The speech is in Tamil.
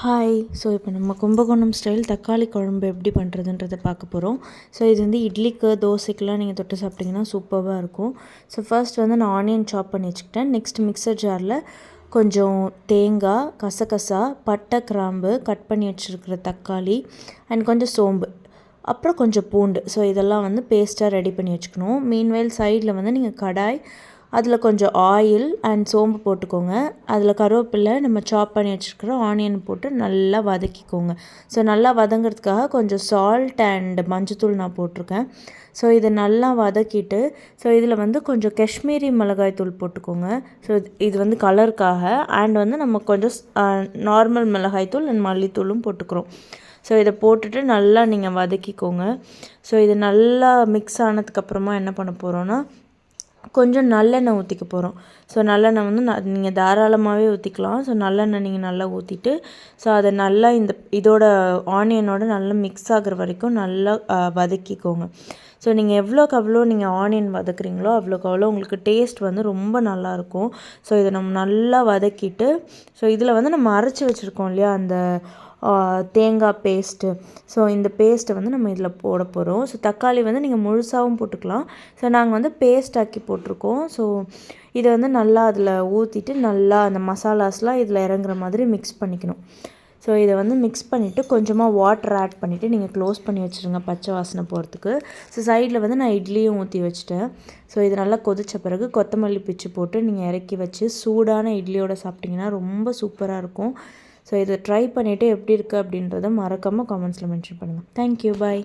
ஹாய். ஸோ இப்போ நம்ம கும்பகோணம் ஸ்டைல் தக்காளி குழம்பு எப்படி பண்ணுறதுன்றதை பார்க்க போகிறோம். ஸோ இது வந்து இட்லிக்கு தோசைக்கெலாம் நீங்கள் தொட்டு சாப்பிட்டிங்கன்னா சூப்பராக இருக்கும். ஸோ ஃபர்ஸ்ட் வந்து நான் ஆனியன் சாப் பண்ணி வச்சுக்கிட்டேன். நெக்ஸ்ட் மிக்சர் ஜாரில் கொஞ்சம் தேங்காய், கசகசா, பட்டை, கிராம்பு, கட் பண்ணி வச்சுருக்கிற தக்காளி அண்ட் கொஞ்சம் சோம்பு, அப்புறம் கொஞ்சம் பூண்டு. ஸோ இதெல்லாம் வந்து பேஸ்ட்டாக ரெடி பண்ணி வச்சுக்கணும். மீன்வைல் சைடில் வந்து நீங்கள் கடாய், அதில் கொஞ்சம் ஆயில் அண்ட் சோம்பு போட்டுக்கோங்க. அதில் கருவேப்பிலை, நம்ம சாப் பண்ணி வச்சுருக்கிற ஆனியன் போட்டு நல்லா வதக்கிக்கோங்க. ஸோ நல்லா வதங்கிறதுக்காக கொஞ்சம் சால்ட் அண்ட் மஞ்சத்தூள் நான் போட்டிருக்கேன். ஸோ இதை நல்லா வதக்கிட்டு, ஸோ இதில் வந்து கொஞ்சம் காஷ்மீரி மிளகாய் தூள் போட்டுக்கோங்க. ஸோ இது வந்து கலருக்காக. அண்ட் வந்து நம்ம கொஞ்சம் நார்மல் மிளகாய் தூள் அண்ட் மல்லித்தூளும் போட்டுக்கிறோம். ஸோ இதை போட்டுட்டு நல்லா நீங்கள் வதக்கிக்கோங்க. ஸோ இது நல்லா மிக்ஸ் ஆனதுக்கப்புறமா என்ன பண்ண போகிறோன்னா, கொஞ்சம் நல்லெண்ணெய் ஊற்றிக்க போகிறோம். ஸோ நல்லெண்ணெய் வந்து நீங்கள் தாராளமாகவே ஊற்றிக்கலாம். ஸோ நல்லெண்ணெய் நீங்கள் நல்லா ஊற்றிட்டு, ஸோ அதை நல்லா இதோட ஆனியனோட நல்லா மிக்ஸ் ஆகிற வரைக்கும் நல்லா வதக்கிக்கோங்க. ஸோ நீங்கள் எவ்வளோ நீங்கள் ஆனியன் வதக்குறீங்களோ அவ்வளோக்கு அவ்வளோ உங்களுக்கு டேஸ்ட் வந்து ரொம்ப நல்லாயிருக்கும். ஸோ இதை நம்ம நல்லா வதக்கிட்டு, ஸோ இதில் வந்து நம்ம அரைச்சி வச்சுருக்கோம் இல்லையா அந்த தேங்காய் பேஸ்ட்டு. ஸோ இந்த பேஸ்ட்டை வந்து நம்ம இதில் போட போகிறோம். ஸோ தக்காளி வந்து நீங்கள் முழுசாகவும் போட்டுக்கலாம். ஸோ நாங்கள் வந்து பேஸ்ட் ஆக்கி போட்டிருக்கோம். ஸோ இதை வந்து நல்லா அதில் ஊற்றிட்டு நல்லா அந்த மசாலாஸ்லாம் இதில் இறங்குற மாதிரி மிக்ஸ் பண்ணிக்கணும். ஸோ இதை வந்து மிக்ஸ் பண்ணிவிட்டு கொஞ்சமாக வாட்டர் ஆட் பண்ணிவிட்டு நீங்கள் க்ளோஸ் பண்ணி வச்சுருங்க பச்சை வாசனை போகிறதுக்கு. ஸோ சைடில் வந்து நான் இட்லியும் ஊற்றி வச்சுட்டேன். ஸோ இது நல்லா கொதித்த பிறகு கொத்தமல்லி பிச்சு போட்டு நீங்கள் இறக்கி வச்சு சூடான இட்லியோடு சாப்பிட்டிங்கன்னா ரொம்ப சூப்பராக இருக்கும். ஸோ இதை ட்ரை பண்ணிவிட்டு எப்படி இருக்குது அப்படின்றத மறக்காமல் கமெண்ட்ஸில் மென்ஷன் பண்ணுங்கள். தேங்க்யூ. பாய்.